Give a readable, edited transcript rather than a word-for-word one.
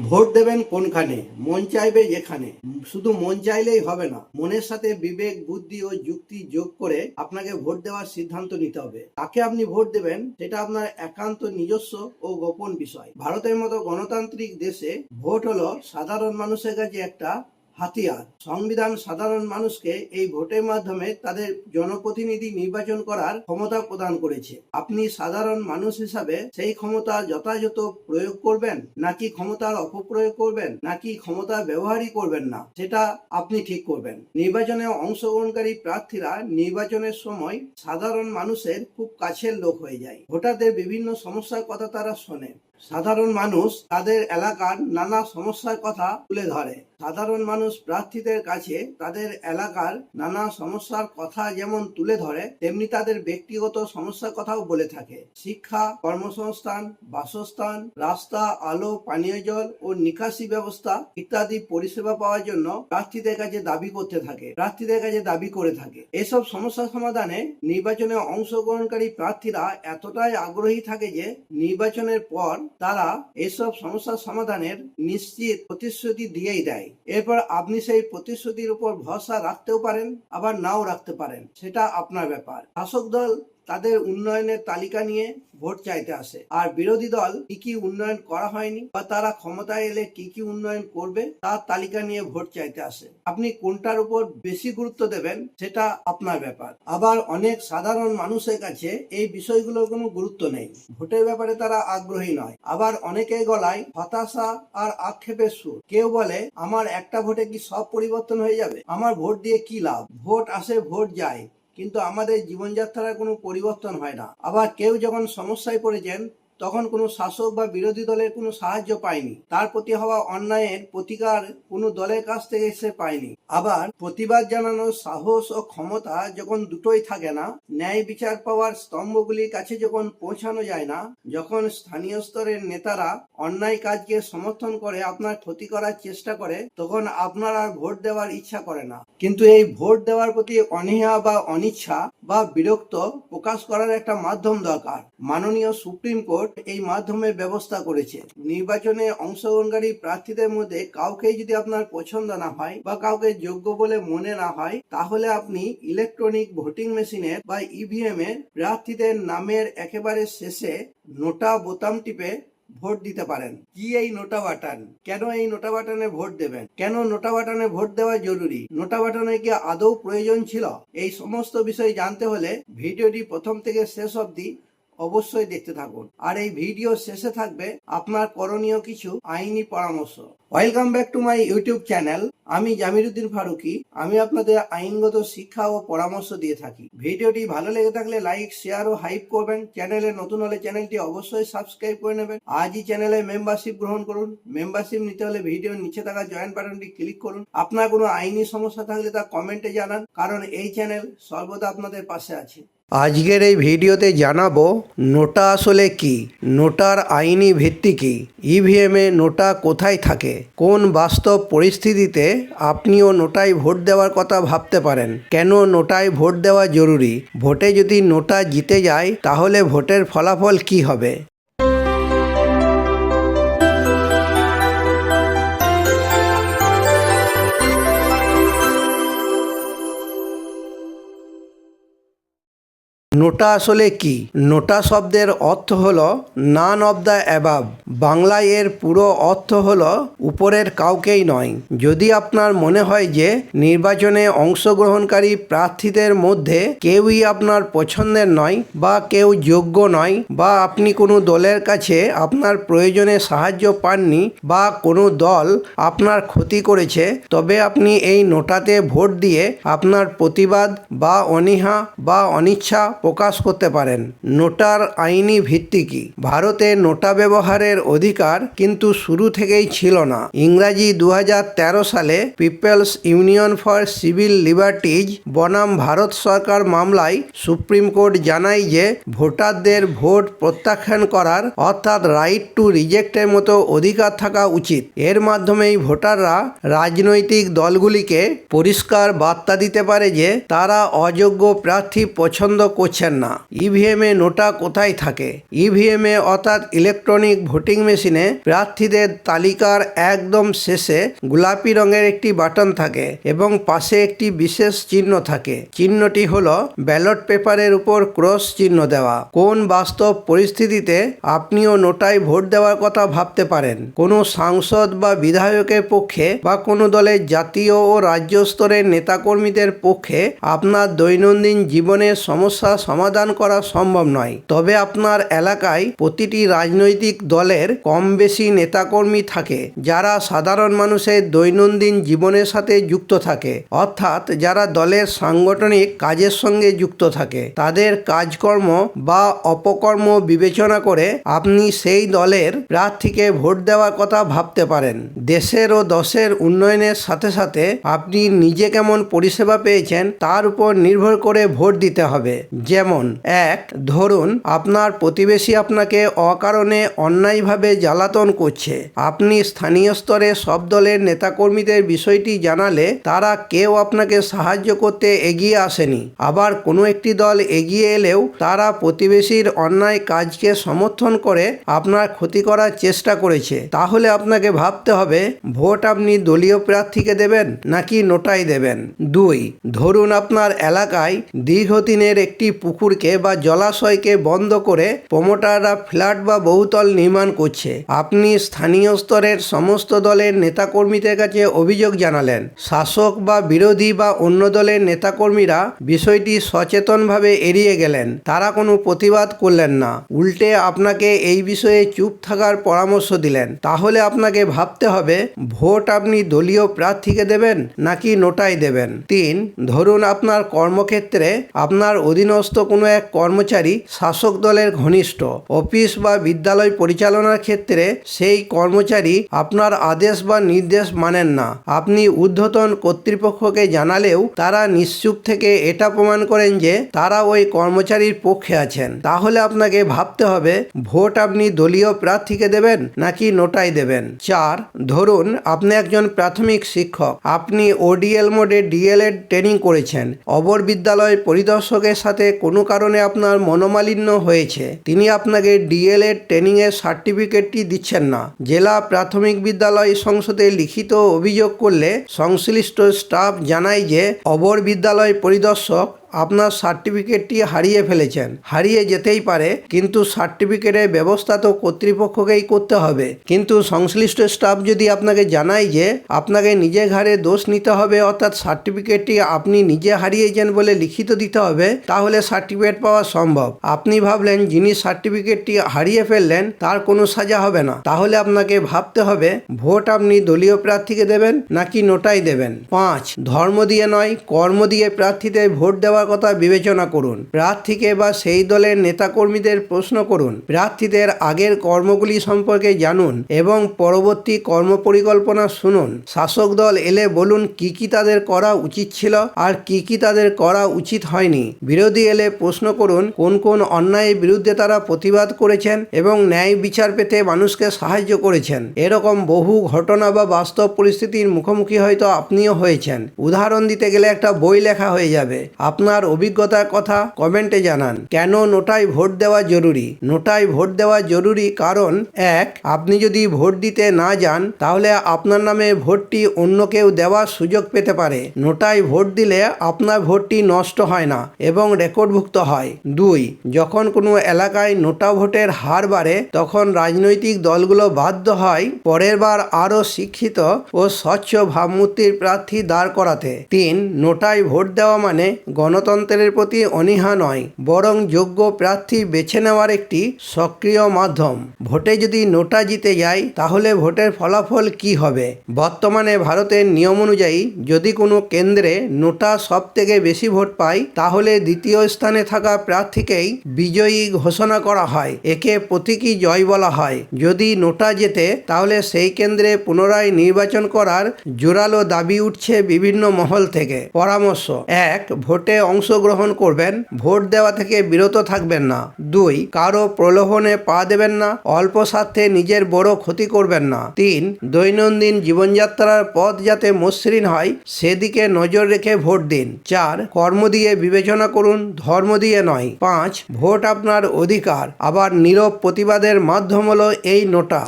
Vote দেবেন কোনখানে? মন চাইবে যেখানে। শুধু মন চাইলেই হবে না, মনের সাথে বিবেক, বুদ্ধি ও যুক্তি যোগ করে আপনাকে ভোট দেওয়ার সিদ্ধান্ত নিতে হবে। কাকে আপনি ভোট দেবেন সেটা আপনার একান্ত নিজস্ব ও গোপন বিষয়। ভারতের মতো গণতান্ত্রিক দেশে ভোট হলো সাধারণ মানুষের কাছে একটা হাতিয়ার। সংবিধান সাধারণ মানুষকে এই ভোটের মাধ্যমে তাদের জনপ্রতিনিধি নির্বাচন করার ক্ষমতা প্রদান করেছে। আপনি সাধারণ মানুষ হিসাবে সেই ক্ষমতা যথাযথ প্রয়োগ করবেন, নাকি ক্ষমতার অপপ্রয়োগ করবেন, নাকি ক্ষমতার ব্যবহারই করবেন না, সেটা আপনি ঠিক করবেন। নির্বাচনে অংশগ্রহণকারী প্রার্থীরা নির্বাচনের সময় সাধারণ মানুষের খুব কাছের লোক হয়ে যায়। ভোটারদের বিভিন্ন সমস্যার কথা তারা শোনে। সাধারণ মানুষ তাদের এলাকার নানা সমস্যার কথা তুলে ধরে। সাধারণ মানুষ প্রার্থীদের কাছে তাদের এলাকার নানা সমস্যার কথা যেমন তুলে ধরে, তেমনি তাদের ব্যক্তিগত সমস্যার কথাও বলে থাকে। শিক্ষা, কর্মসংস্থান, বাসস্থান, রাস্তা, আলো, পানীয় জল ও নিকাশি ব্যবস্থা ইত্যাদি পরিষেবা পাওয়ার জন্য প্রার্থীদের কাছে দাবি করে থাকে। এসব সমস্যা সমাধানে নির্বাচনে অংশগ্রহণকারী প্রার্থীরা এতটাই আগ্রহী থাকে যে নির্বাচনের পর তারা এসব সমস্যার সমাধানের নিশ্চিত প্রতিশ্রুতি দিয়েই দেয়। এরপর আপনি সেই প্রতিশ্রুতির উপর ভরসা রাখতেও পারেন, আবার নাও রাখতে পারেন, সেটা আপনার ব্যাপার। শাসক দল তাদের উন্নয়নের তালিকা নিয়ে ভোট চাইতে আসে, আর বিরোধী দল কি কি উন্নয়ন করা হয়নি বা তারা ক্ষমতায় এলে কি কি উন্নয়ন করবে তার তালিকা নিয়ে ভোট চাইতে আসে। আপনি কোনটার উপর বেশি গুরুত্ব দেবেন সেটা আপনার ব্যাপার। আবার অনেক সাধারণ মানুষের কাছে এই বিষয়গুলোর কোনো গুরুত্ব নেই, ভোটের ব্যাপারে তারা আগ্রহী নয়। আবার অনেকের গলায় হতাশা আর আক্ষেপের সুর। কেউ বলে, আমার একটা ভোটে কি সব পরিবর্তন হয়ে যাবে? আমার ভোট দিয়ে কি লাভ? ভোট আসে, ভোট যায়, কিন্তু আমাদের জীবনযাত্রার কোনো পরিবর্তন হয় না। আবার কেউ যখন সমস্যায় পড়েছেন তখন কোনো শাসক বা বিরোধী দলের কোনো সাহায্য পায়নি, তার প্রতি হওয়া অন্যায়ের প্রতিকার কোনো দলের কাছ থেকে সে পায়নি। আবার প্রতিবাদ জানানোর সাহস ও ক্ষমতা যখন দুটোই থাকে না, ন্যায় বিচার পাওয়ার স্তম্ভগুলির কাছে যখন পৌঁছানো যায় না, যখন স্থানীয় স্তরের নেতারা অন্যায় কাজকে সমর্থন করে আপনার ক্ষতি করার চেষ্টা করে, তখন আপনার আর ভোট দেওয়ার ইচ্ছা করে না। কিন্তু এই ভোট দেওয়ার প্রতি অনীহা বা অনিচ্ছা বা বিরক্ত প্রকাশ করার একটা মাধ্যম দরকার। মাননীয় সুপ্রিম কোর্ট এই মাধ্যমের ব্যবস্থা করেছে। নির্বাচনে অংশগ্রহণকারী প্রার্থীদের মধ্যে কাউকে যদি আপনার পছন্দ না হয় বা কাউকে যোগ্য বলে মনে না হয়, তাহলে আপনি ইলেকট্রনিক ভোটিং মেশিনের বা ইভিএম এর প্রার্থীদের নামের একেবারে শেষে নোটা বোতাম টিপে ভোট দিতে পারেন। কি এই নোটা বাটন? কেন এই নোটা বাটনে ভোট দেবেন? কেন নোটা বাটনে ভোট দেওয়া জরুরি? নোটা বাটনে কি আদৌ প্রয়োজন ছিল? এই সমস্ত বিষয় জানতে হলে ভিডিওটি প্রথম থেকে শেষ অবধি অবশ্যই দেখতে থাকুন। আর এই ভিডিও শেষে থাকবে আপনার করণীয় কিছু আইনি পরামর্শ। Welcome back to my YouTube channel. আমি জামিরুদ্দিন ফারুকি। আমি আপনাদের আইনগত শিক্ষা ও পরামর্শ দিয়ে থাকি। ভিডিওটি ভালো লেগে থাকলে লাইক, শেয়ার ও হাইপ করবেন। চ্যানেলে নতুন হলে চ্যানেলটি অবশ্যই সাবস্ক্রাইব করে নেবেন। আজই চ্যানেলে মেম্বারশিপ গ্রহণ করুন। মেম্বারশিপ নিতে হলে ভিডিওর নিচে থাকা জয়েন বাটনটি ক্লিক করুন। আপনার কোনো আইনি সমস্যা থাকলে তা কমেন্টে জানান, কারণ এই চ্যানেল সর্বদা আপনাদের পাশে আছে। আজকের এই ভিডিওতে জানাবো নোটা আসলে কি, নোটার আইনি ভিত্তি কি, ইভিএমে নোটা কোথায় থাকে, কোন বাস্তব পরিস্থিতিতে আপনিও নোটায় ভোট দেওয়ার কথা ভাবতে পারেন, কেন নোটায় ভোট দেওয়া জরুরি, ভোটে যদি নোটা জিতে যায় তাহলে ভোটের ফলাফল কি হবে। নোটা আসলে কি? নোটা শব্দের অর্থ হলো নান অব দ্য অ্যাবাভ। বাংলায় এর পুরো অর্থ হলো উপরের কাউকেই নয়। যদি আপনার মনে হয় যে নির্বাচনে অংশগ্রহণকারী প্রার্থীদের মধ্যে কেউই আপনার পছন্দের নয় বা কেউ যোগ্য নয়, বা আপনি কোনো দলের কাছে আপনার প্রয়োজনে সাহায্য পাননি, বা কোনো দল আপনার ক্ষতি করেছে, তবে আপনি এই নোটাতে ভোট দিয়ে আপনার প্রতিবাদ বা অনীহা বা অনিচ্ছা প্রকাশ করতে পারেন। নোটার আইনি ভিত্তি কি? ভারতে নোটা ব্যবহারের অধিকার কিন্তু শুরু থেকেই ছিল না। ইংরাজি 2013 সালে People's Union for Civil Liberties বনাম ভারত সরকার মামলায় সুপ্রিম কোর্ট জানায় যে ভোটারদের ভোট প্রত্যাখ্যান করার, অর্থাৎ রাইট টু রিজেক্টের মতো অধিকার থাকা উচিত। এর মাধ্যমেই ভোটাররা রাজনৈতিক দলগুলিকে পরিষ্কার বার্তা দিতে পারে যে তারা অযোগ্য প্রার্থী পছন্দ করছে করছেন না। ইভিএম এ নোটা কোথায় থাকে? ইভিএম এ অর্থাৎ ইলেকট্রনিক ভোটিং মেশিনে প্রার্থীদের তালিকার একদম শেষে গোলাপি রঙের একটি বাটন থাকে এবং পাশে একটি বিশেষ চিহ্ন থাকে। চিহ্নটি হলো ব্যালট পেপারের উপর ক্রস চিহ্ন দেওয়া। কোন বাস্তব পরিস্থিতিতে আপনিও নোটায় ভোট দেওয়ার কথা ভাবতে পারেন? কোনো সাংসদ বা বিধায়কের পক্ষে বা কোনো দলের জাতীয় ও রাজ্য স্তরের নেতাকর্মীদের পক্ষে আপনার দৈনন্দিন জীবনের সমস্যা সমাধান করা সম্ভব নয়। তবে আপনার এলাকায় প্রতিটি রাজনৈতিক দলের কম বেশি নেতাকর্মী থাকে যারা সাধারণ মানুষের দৈনন্দিন জীবনের সাথে যুক্ত থাকে, অর্থাৎ যারা দলের সাংগঠনিক কাজের সঙ্গে যুক্ত থাকে। তাদের কাজকর্ম বা অপকর্ম বিবেচনা করে আপনি সেই দলের প্রার্থীকে ভোট দেওয়ার কথা ভাবতে পারেন। দেশের ও দশের উন্নয়নের সাথে সাথে আপনি নিজে কেমন পরিষেবা পেয়েছেন তার উপর নির্ভর করে ভোট দিতে হবে। যেমন 1. ধরুন আপনার প্রতিবেশী আপনাকে অকারণে অন্যায়ভাবে জ্বালাতন করছে। আপনি স্থানীয় স্তরে সব দলের নেতাকর্মীদের বিষয়টি জানালে তারা কেউ আপনাকে সাহায্য করতে এগিয়ে আসেনি। আবার কোনো একটি দল এগিয়ে এলেও তারা প্রতিবেশীর অন্যায় কাজকে সমর্থন করে আপনার ক্ষতি করার চেষ্টা করেছে। তাহলে আপনাকে ভাবতে হবে ভোট আপনি দলীয় প্রার্থীকে দেবেন নাকি নোটায় দেবেন। 2. ধরুন আপনার এলাকায় দীর্ঘদিনের একটি পুকুরকে বা জলাশয়কে বন্ধ করে প্রমোটাররা ফ্ল্যাট বা বহুতল নির্মাণ করছে। আপনি স্থানীয় স্তরের সমস্ত দলের নেতাকর্মীদের কাছে অভিযোগ জানালেন। শাসক বা বিরোধী বা অন্য দলের নেতাকর্মীরা বিষয়টি সচেতনভাবে এড়িয়ে গেলেন। তারা কোনো প্রতিবাদ করলেন না, উল্টে আপনাকে এই বিষয়ে চুপ থাকার পরামর্শ দিলেন। তাহলে আপনাকে ভাবতে হবে ভোট আপনি দলীয় প্রার্থীকে দেবেন নাকি নোটায় দেবেন। 3. ধরুন আপনার কর্মক্ষেত্রে আপনার অধীনস্থ কোনো এক কর্মচারী শাসক দলের ঘনিষ্ঠ। অফিস বা বিদ্যালয় পরিচালনার ক্ষেত্রে সেই কর্মচারী আপনার আদেশ বা নির্দেশ মানেন না। আপনি ঊর্ধ্বতন কর্তৃপক্ষকে জানালেও তারা নিশ্চুপ থেকে এটা প্রমাণ করেন যে তারা ওই কর্মচারীর পক্ষে আছেন। তাহলে আপনাকে ভাবতে হবে ভোট আপনি দলীয় প্রার্থীকে দেবেন নাকি নোটায় দেবেন। 4. ধরুন আপনি একজন প্রাথমিক শিক্ষক। আপনি ওডিএল মোডে ডিএলএড ট্রেনিং করেছেন। অবর বিদ্যালয় পরিদর্শকের সাথে কোনো কারণে আপনার মনোমালিন্য হয়েছে। তিনি আপনাকে ডিএলএড ট্রেনিংয়ের সার্টিফিকেটটি দিচ্ছেন না। জেলা প্রাথমিক বিদ্যালয় সংসদে লিখিত অভিযোগ করলে সংশ্লিষ্ট স্টাফ জানায় যে অবর বিদ্যালয় পরিদর্শক আপনার সার্টিফিকেটটি হারিয়ে ফেলেছেন। হারিয়ে যেতেই পারে, কিন্তু সার্টিফিকেটের ব্যবস্থা তো কর্তৃপক্ষকেই করতে হবে। কিন্তু সংশ্লিষ্ট স্টাফ যদি আপনাকে জানায় যে আপনাকে নিজে ঘাড়ে দোষ নিতে হবে, অর্থাৎ সার্টিফিকেটটি আপনি নিজে হারিয়েছেন বলে লিখিত দিতে হবে, তাহলে সার্টিফিকেট পাওয়া সম্ভব। আপনি ভাবলেন যিনি সার্টিফিকেটটি হারিয়ে ফেললেন তার কোনো সাজা হবে না। তাহলে আপনাকে ভাবতে হবে ভোট আপনি দলীয় প্রার্থীকে দেবেন নাকি নোটায় দেবেন। 5. ধর্ম দিয়ে নয়, কর্ম দিয়ে প্রার্থীদের ভোট দেওয়া কথা বিবেচনা করুন। প্রার্থীকে বা সেই দলের নেতাকর্মীদের প্রশ্ন করুন। প্রার্থীদের আগের কর্মগুলি সম্পর্কে জানুন এবং পরবর্তী কর্মপরিকল্পনা শুনুন। শাসক দল এলে বলুন কি কি তাদের করা উচিত ছিল আর কি কি তাদের করা উচিত হয়নি। বিরোধী এলে প্রশ্ন করুন কোন কোন অন্যায়ের বিরুদ্ধে তারা প্রতিবাদ করেছেন এবং ন্যায় বিচার পেতে মানুষকে সাহায্য করেছেন। এরকম বহু ঘটনা বা বাস্তব পরিস্থিতির মুখোমুখি হয়তো আপনিও হয়েছেন। উদাহরণ দিতে গেলে একটা বই লেখা হয়ে যাবে। আপনার অভিজ্ঞতার কথা কমেন্টে জানান। কেন নোটায় ভোট দেওয়া জরুরি? নোটায় ভোট দেওয়া জরুরি কারণ 1. আপনি যদি ভোট দিতে না যান তাহলে আপনার নামে ভোটটি অন্য কেউ দেওয়ার সুযোগ পেতে পারে। নোটায় ভোট দিলে আপনার ভোটটি নষ্ট হয় না এবং রেকর্ডভুক্ত হয়। 2. যখন কোনো এলাকায় নোটা ভোটের হার বাড়ে তখন রাজনৈতিক দলগুলো বাধ্য হয় পরের বার আরও শিক্ষিত ও স্বচ্ছ ভাবমূর্তির প্রার্থী দাঁড় করাতে। 3. নোটায় ভোট দেওয়া মানে গণতন্ত্রের প্রতি অনীহা নয়, বরং যোগ্য প্রার্থী বেছে নেওয়ার একটি সক্রিয় মাধ্যম। ভোটে যদি নোটা জিতে যায় তাহলে ভোটের ফলাফল কি হবে? বর্তমানে ভারতের নিয়ম অনুযায়ী যদি কোনো কেন্দ্রে নোটা সব থেকে বেশি ভোট পায় তাহলে দ্বিতীয় স্থানে থাকা প্রার্থীকেই বিজয়ী ঘোষণা করা হয়। একে প্রতীকী জয় বলা হয়। যদি নোটা জেতে তাহলে সেই কেন্দ্রে পুনরায় নির্বাচন করার জোরালো দাবি উঠছে বিভিন্ন মহল থেকে। পরামর্শ: 1. ভোটে অংশগ্রহণ করবেন। ভোট দেওয়া থেকে বিরত থাকবেন না। 2. কারো প্রলোভনে পা দেবেন না। অল্প স্বার্থে নিজের বড় ক্ষতি করবেন না। 3. দৈনন্দিন জীবনযাত্রার পথ যাতে মসৃণ হয় সেদিকে নজর রেখে ভোট দিন। 4. কর্ম দিয়ে বিবেচনা করুন, ধর্ম দিয়ে নয়। 5. ভোট আপনার অধিকার, আবার নীরব প্রতিবাদের মাধ্যম হলো এই নোটা।